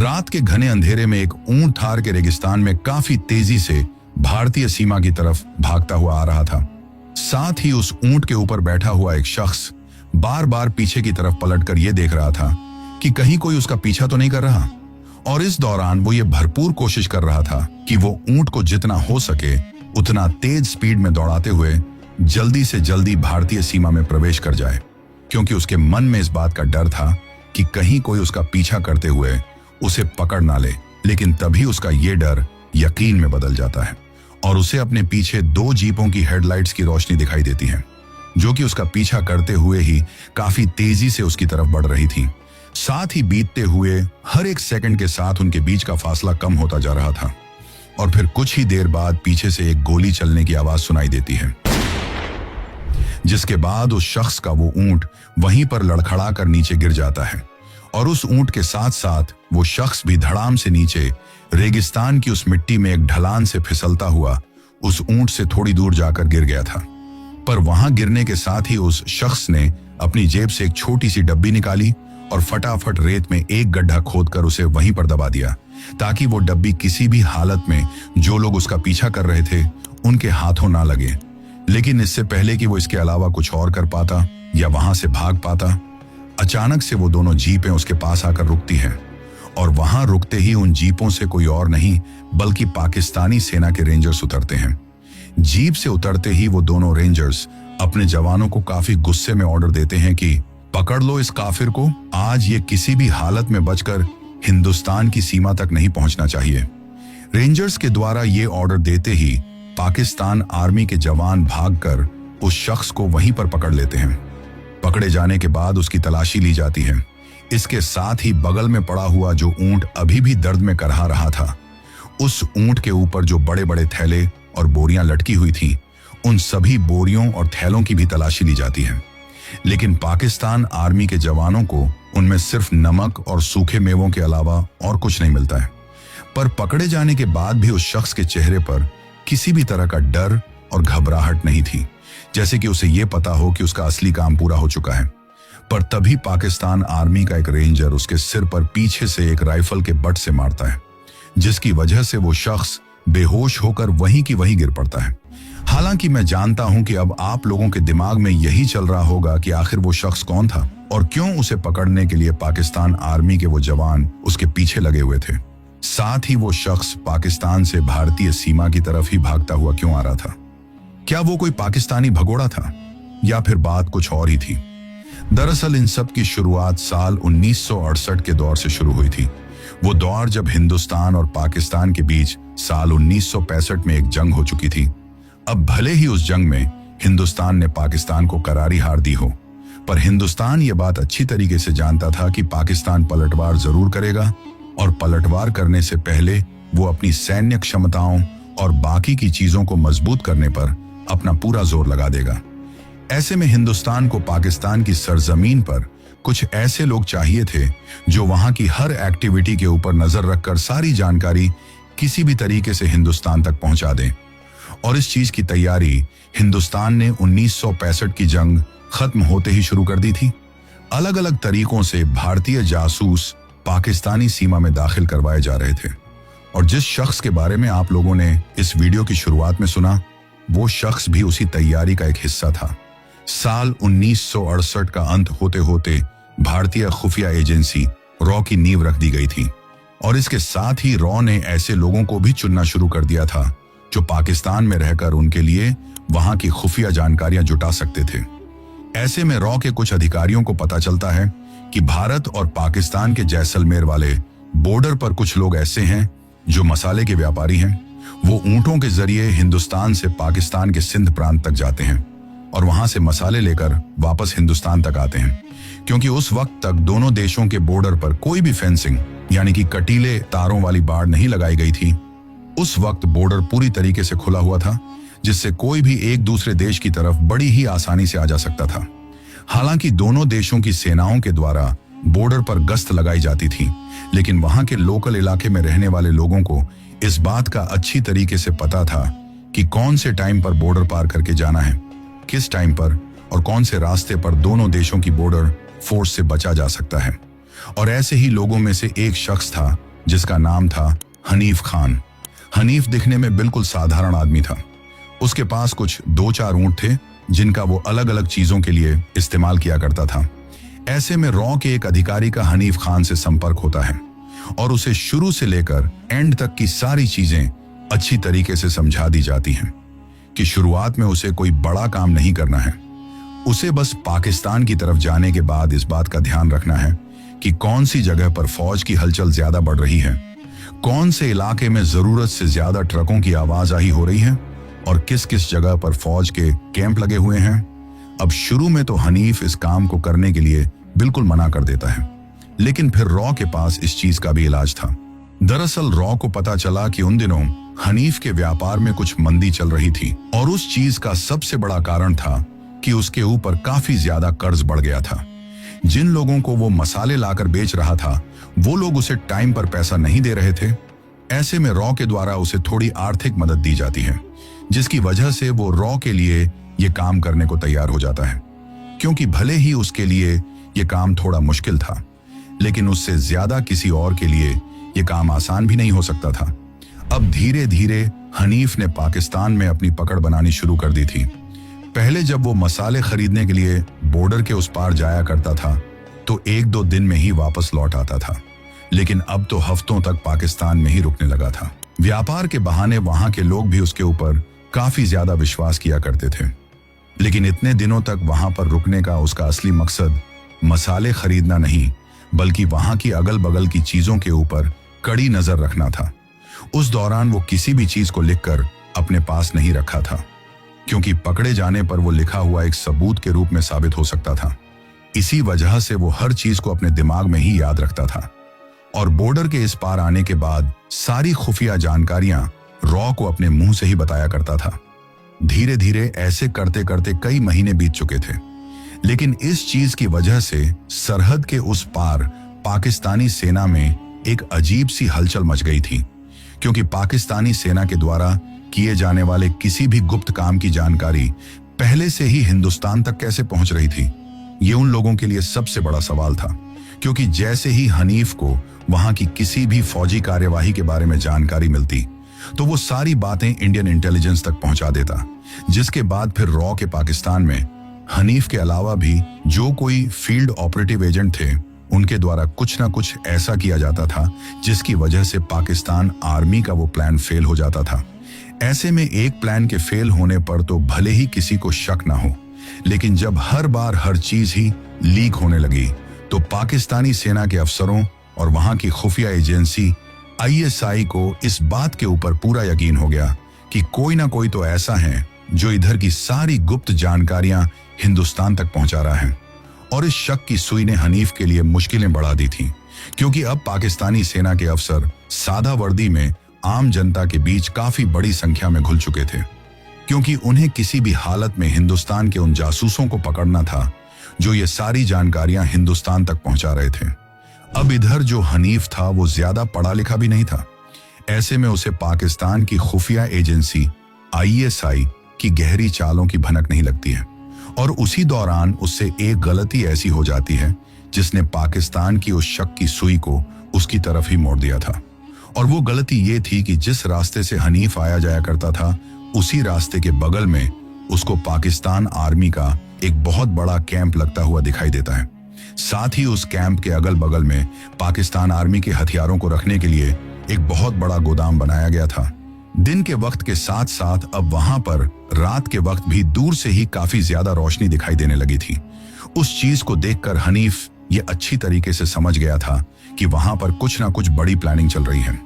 रात के घने अंधेरे में एक ऊंट थार के रेगिस्तान में काफी तेजी से भारतीय सीमा की तरफ भागता हुआ आ रहा था। साथ ही उस ऊंट के ऊपर बैठा हुआ एक शख्स बार बार पीछे की तरफ पलटकर यह देख रहा था कि कहीं कोई उसका पीछा तो नहीं कर रहा। और इस दौरान वो ये भरपूर कोशिश कर रहा था कि वो ऊंट को जितना हो सके उतना तेज स्पीड में दौड़ाते हुए जल्दी से जल्दी भारतीय सीमा में प्रवेश कर जाए, क्योंकि उसके मन में इस बात का डर था कि कहीं कोई उसका पीछा करते हुए उसे पकड़ ना ले। लेकिन तभी उसका ये डर यकीन में बदल जाता है और उसे अपने पीछे 2 जीपों की हेडलाइट्स की रोशनी दिखाई देती है, जो कि उसका पीछा करते हुए ही काफी तेजी से उसकी तरफ बढ़ रही थी। साथ ही बीतते हुए हर एक सेकंड के साथ उनके बीच का फासला कम होता जा रहा था और फिर कुछ ही देर बाद पीछे से एक गोली चलने की आवाज सुनाई देती है, जिसके बाद उस शख्स का वो ऊंट वहीं पर लड़खड़ा कर नीचे गिर जाता है और उस ऊंट के साथ साथ वो शख्स भी धड़ाम से नीचे रेगिस्तान की उस मिट्टी में एक ढलान से फिसलता हुआ उस ऊंट से थोड़ी दूर जाकर गिर गया था। पर वहां गिरने के साथ ही उस शख्स ने अपनी जेब से एक छोटी सी डब्बी निकाली और फटाफट रेत में एक गड्ढा खोदकर उसे वहीं पर दबा दिया, ताकि वो डब्बी किसी भी हालत में जो लोग उसका पीछा कर रहे थे उनके हाथों ना लगे। लेकिन इससे पहले कि वो इसके अलावा कुछ और कर पाता या वहां से भाग पाता, अचानक से वो दोनों जीपें उसके पास आकर रुकती हैं और वहां रुकते ही उन जीपों से कोई और नहीं बल्कि पाकिस्तानी सेना के रेंजर्स उतरते हैं। जीप से उतरते ही वो दोनों रेंजर्स अपने जवानों को काफी गुस्से में ऑर्डर देते हैं कि पकड़ लो इस काफिर को, आज ये किसी भी हालत में बचकर हिंदुस्तान की सीमा तक नहीं पहुंचना चाहिए। रेंजर्स के द्वारा ये ऑर्डर देते ही पाकिस्तान आर्मी के जवान भागकर उस शख्स को वहीं पर पकड़ लेते हैं। पकड़े जाने के बाद उसकी तलाशी ली जाती है। इसके साथ ही बगल में पड़ा हुआ जो ऊंट अभी भी दर्द में करहा रहा था, उस ऊंट के ऊपर जो बड़े बड़े थैले और बोरियां लटकी हुई थी, उन सभी बोरियों और थैलों की भी तलाशी ली जाती है। लेकिन पाकिस्तान आर्मी के जवानों को उनमें सिर्फ नमक और सूखे मेवों के अलावा और कुछ नहीं मिलता है। पर पकड़े जाने के बाद भी उस शख्स के चेहरे पर किसी भी तरह का डर और घबराहट नहीं थी, जैसे कि उसे ये पता हो कि उसका असली काम पूरा हो चुका है। पर तभी पाकिस्तान आर्मी का एक रेंजर उसके सिर पर पीछे से एक राइफल के बट से मारता है, जिसकी वजह से वो शख्स बेहोश होकर वहीं की वहीं गिर पड़ता है। हालांकि मैं जानता हूं कि अब आप लोगों के दिमाग में यही चल रहा होगा कि आखिर वो शख्स कौन था और क्यों उसे पकड़ने के लिए पाकिस्तान आर्मी के वो जवान उसके पीछे लगे हुए थे। साथ ही वो शख्स पाकिस्तान से भारतीय सीमा की तरफ ही भागता हुआ क्यों आ रहा था? क्या वो कोई पाकिस्तानी भगोड़ा था या फिर बात कुछ और ही थी? दरअसल इन सब की शुरुआत साल 1968 के दौर से शुरू हुई थी। वो दौर जब हिंदुस्तान और पाकिस्तान के बीच साल 1965 में एक जंग हो चुकी थी। अब भले ही उस जंग में हिंदुस्तान ने पाकिस्तान को करारी हार दी हो, पर हिंदुस्तान ये बात अच्छी तरीके से जानता था कि पाकिस्तान पलटवार जरूर करेगा और पलटवार करने से पहले वो अपनी सैन्य क्षमताओं और बाकी की चीजों को मजबूत करने पर अपना पूरा जोर लगा देगा। ऐसे में हिंदुस्तान को पाकिस्तान की सरजमीन पर कुछ ऐसे लोग चाहिए थे जो वहां की हर एक्टिविटी के ऊपर नजर रखकर सारी जानकारी किसी भी तरीके से हिंदुस्तान तक पहुंचा दें। और इस चीज की तैयारी हिंदुस्तान ने 1965 की जंग खत्म होते ही शुरू कर दी थी। अलग अलग तरीकों से भारतीय जासूस पाकिस्तानी सीमा में दाखिल करवाए जा रहे थे और जिस शख्स के बारे में आप लोगों ने इस वीडियो की शुरुआत में सुना, वो शख्स भी उसी तैयारी का एक हिस्सा था। साल 1968 का अंत होते होते भारतीय खुफिया एजेंसी रॉ की नींव रख दी गई थी और इसके साथ ही रॉ ने ऐसे लोगों को भी चुनना शुरू कर दिया था जो पाकिस्तान में रहकर उनके लिए वहां की खुफिया जानकारियां जुटा सकते थे। ऐसे में रॉ के कुछ अधिकारियों को पता चलता है कि भारत और पाकिस्तान के जैसलमेर वाले बॉर्डर पर कुछ लोग ऐसे हैं जो मसाले के व्यापारी हैं। वो ऊंटों के जरिए हिंदुस्तान से पाकिस्तान के सिंध प्रांत तक जाते हैं और वहां से मसाले लेकर वापस हिंदुस्तान तक आते हैं, क्योंकि उस वक्त तक दोनों देशों के बॉर्डर पर कोई भी फेंसिंग यानी कि कटीले तारों वाली बाड़ नहीं लगाई गई थी। उस वक्त बॉर्डर पूरी तरीके से खुला हुआ था, जिससे कोई भी एक दूसरे देश की तरफ बड़ी ही आसानी से आ जा सकता था। हालांकि दोनों देशों की सेनाओं के द्वारा बॉर्डर पर गश्त लगाई जाती थी, लेकिन वहां के लोकल इलाके में रहने वाले लोगों को इस बात का अच्छी तरीके से पता था कि कौन से टाइम पर बॉर्डर पार करके जाना है, किस टाइम पर और कौन से रास्ते पर दोनों देशों की बॉर्डर फोर्स से बचा जा सकता है। और ऐसे ही लोगों में से एक शख्स था जिसका नाम था हनीफ खान। हनीफ दिखने में बिल्कुल साधारण आदमी था। उसके पास कुछ 2-4 ऊंट थे जिनका वो अलग अलग चीजों के लिए इस्तेमाल किया करता था। ऐसे में रॉ के एक अधिकारी का हनीफ खान से संपर्क होता है और उसे शुरू से लेकर एंड तक की सारी चीजें अच्छी तरीके से समझा दी जाती हैं कि शुरुआत में उसे कोई बड़ा काम नहीं करना है। उसे बस पाकिस्तान की तरफ जाने के बाद इस बात का ध्यान रखना है कि कौन सी जगह पर फौज की हलचल ज्यादा बढ़ रही है, कौन से इलाके में जरूरत से ज्यादा ट्रकों की आवाजाही हो रही है और किस किस जगह पर फौज के कैंप लगे हुए हैं। अब शुरू में तो हनीफ इस काम को करने के लिए बिल्कुल मना कर देता है, लेकिन फिर रॉ के पास इस चीज का भी इलाज था। दरअसल रॉ को पता चला कि उन दिनों हनीफ के व्यापार में कुछ मंदी चल रही थी और उस चीज का सबसे बड़ा कारण था कि उसके ऊपर काफी ज्यादा कर्ज बढ़ गया था। जिन लोगों को वो मसाले लाकर बेच रहा था वो लोग उसे टाइम पर पैसा नहीं दे रहे थे। ऐसे में रॉ के द्वारा उसे थोड़ी आर्थिक मदद दी जाती है, जिसकी वजह से वो रॉ के लिए ये काम करने को तैयार हो जाता है, क्योंकि भले ही उसके लिए ये काम थोड़ा मुश्किल था, लेकिन उससे ज्यादा किसी और के लिए ये काम आसान भी नहीं हो सकता था। अब धीरे धीरे हनीफ ने पाकिस्तान में अपनी पकड़ बनानी शुरू कर दी थी। पहले जब वो मसाले खरीदने के लिए बॉर्डर के उस पार जाया करता था तो 1-2 दिन में ही वापस लौट आता था, लेकिन अब तो हफ्तों तक पाकिस्तान में ही रुकने लगा था। व्यापार के बहाने वहां के लोग भी उसके ऊपर काफी ज्यादा विश्वास किया करते थे, लेकिन इतने दिनों तक वहां पर रुकने का उसका असली मकसद मसाले खरीदना नहीं, बल्कि वहां की अगल बगल की चीजों के ऊपर कड़ी नजर रखना था। उस दौरान वो किसी भी चीज को लिखकर अपने पास नहीं रखा था, क्योंकि पकड़े जाने पर वो लिखा हुआ एक सबूत के रूप में साबित हो सकता था। इसी वजह से वो हर चीज को अपने दिमाग में ही याद रखता था और बॉर्डर के इस पार आने के बाद सारी खुफिया जानकारियां रॉ को अपने मुंह से ही बताया करता था। धीरे धीरे ऐसे करते करते कई महीने बीत चुके थे, लेकिन इस चीज की वजह से सरहद के उस पार पाकिस्तानी सेना में एक अजीब सी हलचल मच गई थी, क्योंकि पाकिस्तानी सेना के द्वारा किए जाने वाले किसी भी गुप्त काम की जानकारी पहले से ही हिंदुस्तान तक कैसे पहुंच रही थी, ये उन लोगों के लिए सबसे बड़ा सवाल था। क्योंकि जैसे ही हनीफ को वहां की किसी भी फौजी कार्यवाही के बारे में जानकारी मिलती तो वो सारी बातें इंडियन इंटेलिजेंस तक पहुंचा देता, जिसके बाद फिर रॉ के पाकिस्तान में हनीफ के अलावा भी जो कोई फील्ड ऑपरेटिव एजेंट थे उनके द्वारा कुछ ना कुछ ऐसा किया जाता था जिसकी वजह से पाकिस्तान आर्मी का वो प्लान फेल हो जाता था। ऐसे में एक प्लान के फेल होने पर तो भले ही किसी को शक ना हो, लेकिन जब हर बार हर चीज ही लीक होने लगी तो पाकिस्तानी सेना के अफसरों और वहां की खुफिया एजेंसी ISI को इस बात के ऊपर पूरा यकीन हो गया कि कोई ना कोई तो ऐसा है जो इधर की सारी गुप्त जानकारियां हिंदुस्तान तक पहुंचा रहा है। और इस शक की सुई ने हनीफ के लिए मुश्किलें बढ़ा दी थी, क्योंकि अब पाकिस्तानी सेना के अफसर सादा वर्दी में आम जनता के बीच काफी बड़ी संख्या में घुल चुके थे, क्योंकि उन्हें किसी भी हालत में हिंदुस्तान के उन जासूसों को पकड़ना था जो ये सारी जानकारियां हिंदुस्तान तक पहुंचा रहे थे। अब इधर जो हनीफ था वो ज्यादा पढ़ा लिखा भी नहीं था। ऐसे में उसे पाकिस्तान की खुफिया एजेंसी ISI की गहरी चालों की भनक नहीं लगती है, और उसी दौरान उससे एक गलती ऐसी हो जाती है जिसने पाकिस्तान की उस शक की सुई को उसकी तरफ ही मोड़ दिया था। और वो गलती ये थी कि जिस रास्ते से हनीफ आया जाया करता था उसी रास्ते के बगल में उसको पाकिस्तान आर्मी का एक बहुत बड़ा कैंप लगता हुआ दिखाई देता है। साथ ही उस कैंप के अगल बगल में पाकिस्तान आर्मी के हथियारों को रखने के लिए एक बहुत बड़ा गोदाम बनाया गया था। दिन के वक्त के साथ साथ अब वहां पर रात के वक्त भी दूर से ही काफी ज्यादा रोशनी दिखाई देने लगी थी। उस चीज को देखकर हनीफ ये अच्छी तरीके से समझ गया था कि वहां पर कुछ ना कुछ बड़ी प्लानिंग चल रही है।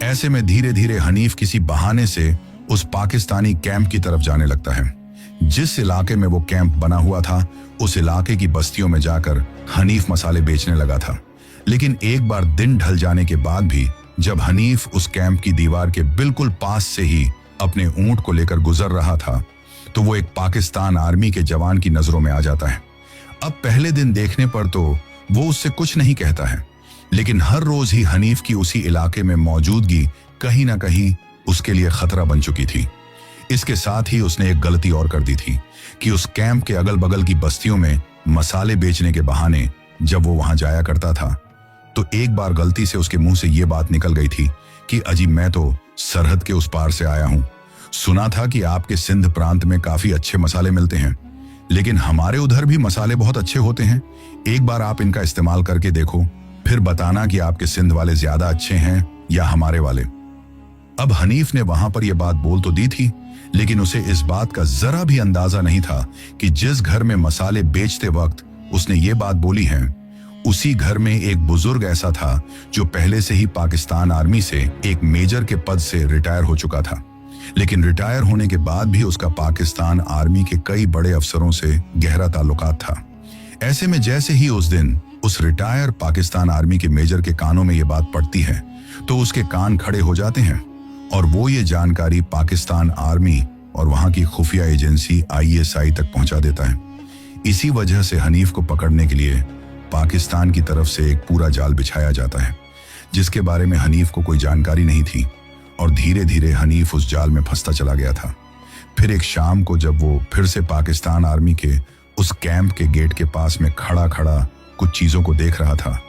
ऐसे में धीरे धीरे हनीफ किसी बहाने से उस पाकिस्तानी कैंप की तरफ जाने लगता है। जिस इलाके में वो कैंप बना हुआ था उस इलाके की बस्तियों में जाकर हनीफ मसाले बेचने लगा था। लेकिन एक बार दिन ढल जाने के बाद भी जब हनीफ उस कैंप की दीवार के बिल्कुल पास से ही अपने ऊंट को लेकर गुजर रहा था तो वो एक पाकिस्तान आर्मी के जवान की नजरों में आ जाता है। अब पहले दिन देखने पर तो वो उससे कुछ नहीं कहता है, लेकिन हर रोज ही हनीफ की उसी इलाके में मौजूदगी कहीं ना कहीं उसके लिए खतरा बन चुकी थी। इसके साथ ही उसने एक गलती और कर दी थी कि उस कैंप के अगल बगल की बस्तियों में मसाले बेचने के बहाने जब वो वहां जाया करता था तो एक बार गलती से उसके मुंह से ये बात निकल गई थी कि अजी मैं तो सरहद के उस पार से आया हूं। सुना था कि आपके सिंध प्रांत में काफी अच्छे मसाले मिलते हैं, लेकिन हमारे उधर भी मसाले बहुत अच्छे होते हैं। एक बार आप इनका इस्तेमाल करके देखो, फिर बताना कि आपके सिंध वाले ज्यादा अच्छे हैं या हमारे वाले। अब हनीफ ने वहां पर यह बात बोल तो दी थी, लेकिन उसे इस बात का जरा भी अंदाजा नहीं था कि जिस घर में मसाले बेचते वक्त उसने ये बात बोली है, उसी घर में एक बुजुर्ग ऐसा था जो पहले से ही पाकिस्तान आर्मी से एक मेजर के पद से रिटायर हो चुका था। लेकिन रिटायर होने के बाद भी उसका पाकिस्तान आर्मी के कई बड़े अफसरों से गहरा ताल्लुकात था। ऐसे में जैसे ही उस दिन उस रिटायर पाकिस्तान आर्मी के मेजर के कानों में ये बात पड़ती है, तो उसके कान खड़े हो जाते हैं और वो ये जानकारी पाकिस्तान आर्मी और वहां की खुफिया एजेंसी ISI तक पहुंचा देता है। इसी वजह से हनीफ को पकड़ने के लिए पाकिस्तान की तरफ से एक पूरा जाल बिछाया जाता है, जिसके बारे में हनीफ को कोई जानकारी नहीं थी और धीरे धीरे हनीफ उस जाल में फंसता चला गया था। फिर एक शाम को जब वो फिर से पाकिस्तान आर्मी के उस कैंप के गेट के पास में खड़ा खड़ा कुछ चीजों को देख रहा था,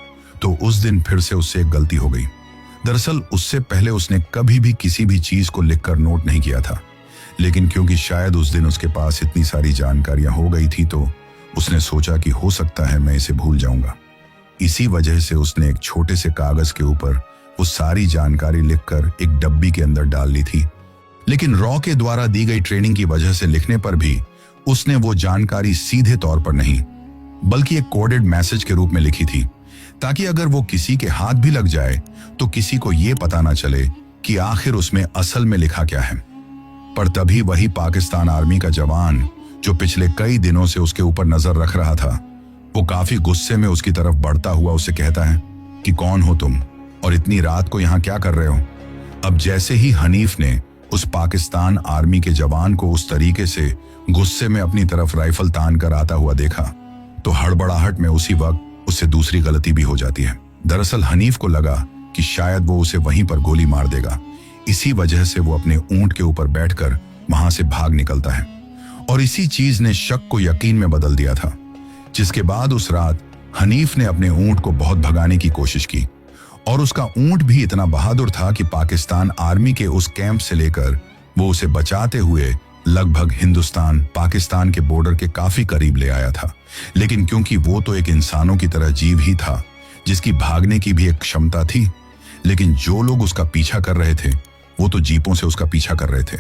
तो उस दिन फिर से उससे एक गलती हो गई। दरअसल उससे पहले उसने कभी भी किसी भी चीज को लिखकर नोट नहीं किया था, लेकिन क्योंकि शायद उस दिन उसके पास इतनी सारी जानकारियां हो गई थी, तो उसने सोचा कि हो सकता है मैं इसे भूल जाऊंगा। इसी वजह से उसने एक छोटे से कागज के ऊपर वो सारी जानकारी लिखकर एक डब्बी के अंदर डाल ली थी। लेकिन रॉ के द्वारा दी गई ट्रेनिंग की वजह से लिखने पर भी उसने वो जानकारी सीधे तौर पर नहीं, बल्कि एक कोडेड मैसेज के रूप में लिखी थी, ताकि अगर वो किसी के हाथ भी लग जाए तो किसी को ये पता ना चले कि आखिर उसमें असल में लिखा क्या है। पर तभी वही पाकिस्तान आर्मी का जवान जो पिछले कई दिनों से उसके ऊपर नजर रख रहा था, वो काफी गुस्से में उसकी तरफ बढ़ता हुआ उसे कहता है कि कौन हो तुम और इतनी रात को यहाँ क्या कर रहे हो। अब जैसे ही हनीफ ने उस पाकिस्तान आर्मी के जवान को उस तरीके से गुस्से में अपनी तरफ राइफल तान कर आता हुआ देखा, तो हड़बड़ाहट में उसी वक्त उससे दूसरी गलती भी हो जाती है। दरअसल हनीफ को लगा कि शायद वो उसे वहीं पर गोली मार देगा। इसी वजह से वो अपने ऊंट के ऊपर बैठकर वहां से भाग निकलता है और इसी चीज ने शक को यकीन में बदल दिया था। जिसके बाद उस रात हनीफ ने अपने ऊंट को बहुत भगाने की कोशिश की और उसका ऊंट भी इतना बहादुर था कि पाकिस्तान आर्मी के उस कैंप से लेकर वो उसे बचाते हुए लगभग हिंदुस्तान पाकिस्तान के बॉर्डर के काफी करीब ले आया था। लेकिन क्योंकि वो तो एक इंसानों की तरह जीव ही था जिसकी भागने की भी एक क्षमता थी, लेकिन जो लोग उसका पीछा कर रहे थे वो तो जीपों से उसका पीछा कर रहे थे,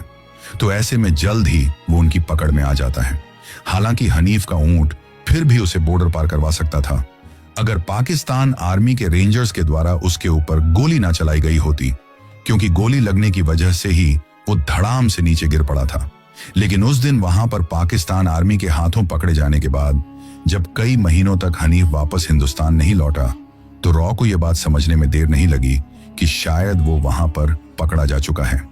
तो ऐसे में जल्द ही वो उनकी पकड़ में आ जाता है। हालांकि हनीफ का ऊंट फिर भी उसे बॉर्डर पार करवा सकता था, अगर पाकिस्तान आर्मी के रेंजर्स के द्वारा उसके ऊपर गोली ना चलाई गई होती, क्योंकि गोली लगने की वजह से ही वो धड़ाम से नीचे गिर पड़ा था। लेकिन उस दिन वहां पर पाकिस्तान आर्मी के हाथों पकड़े जाने के बाद जब कई महीनों तक हनीफ वापस हिंदुस्तान नहीं लौटा, तो रॉ को यह बात समझने में देर नहीं लगी कि शायद वो वहां पर पकड़ा जा चुका है।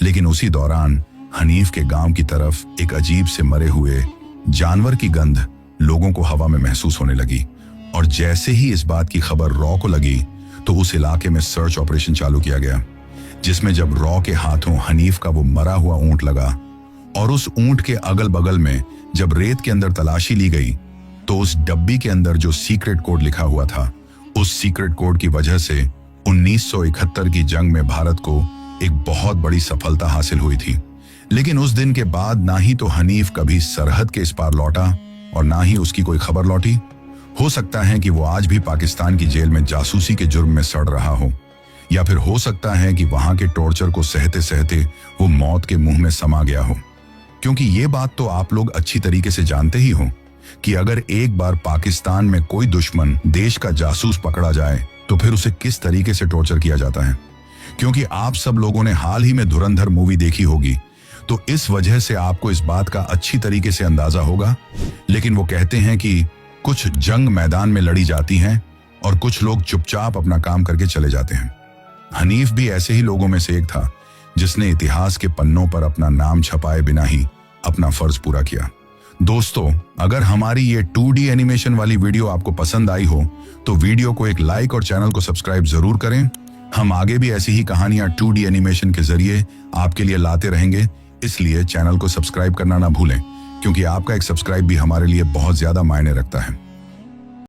लेकिन उसी दौरान हनीफ के गांव की तरफ एक अजीब से मरे हुए जानवर की गंध लोगों को हवा में महसूस होने लगी और जैसे ही इस बात की खबर रॉ को लगी, तो उस इलाके में सर्च ऑपरेशन चालू किया गया, जिसमें जब रॉ के हाथों हनीफ का वो मरा हुआ ऊंट लगा और उस ऊंट के अगल बगल में जब रेत के अंदर तलाशी ली गई, तो उस डब्बी के अंदर जो सीक्रेट कोड लिखा हुआ था, उस सीक्रेट कोड की वजह से 1971 की जंग में भारत को एक बहुत बड़ी सफलता हासिल हुई थी। लेकिन उस दिन के बाद ना ही तो हनीफ कभी सरहद के इस पार लौटा और ना ही उसकी कोई खबर लौटी। हो सकता है कि वो आज भी पाकिस्तान की जेल में जासूसी के जुर्म में सड़ रहा हो, या फिर हो सकता है कि वहां के टॉर्चर को सहते सहते वो मौत के मुंह में समा गया हो। क्योंकि ये बात तो आप लोग अच्छी तरीके से जानते ही हो कि अगर एक बार पाकिस्तान में कोई दुश्मन देश का जासूस पकड़ा जाए तो फिर उसे किस तरीके से टॉर्चर किया जाता है। क्योंकि आप सब लोगों ने हाल ही में धुरंधर मूवी देखी होगी, तो इस वजह से आपको इस बात का अच्छी तरीके से अंदाजा होगा। लेकिन वो कहते हैं कि कुछ जंग मैदान में लड़ी जाती हैं और कुछ लोग चुपचाप अपना काम करके चले जाते हैं। हनीफ भी ऐसे ही लोगों में से एक था जिसने इतिहास के पन्नों पर अपना नाम छपाए बिना ही अपना फर्ज पूरा किया। दोस्तों, अगर हमारी ये 2D एनिमेशन वाली वीडियो आपको पसंद आई हो तो वीडियो को एक लाइक और चैनल को सब्सक्राइब जरूर करें। हम आगे भी ऐसी ही कहानियां 2D एनिमेशन के जरिए आपके लिए लाते रहेंगे, इसलिए चैनल को सब्सक्राइब करना ना भूलें, क्योंकि आपका एक सब्सक्राइब भी हमारे लिए बहुत ज्यादा मायने रखता है।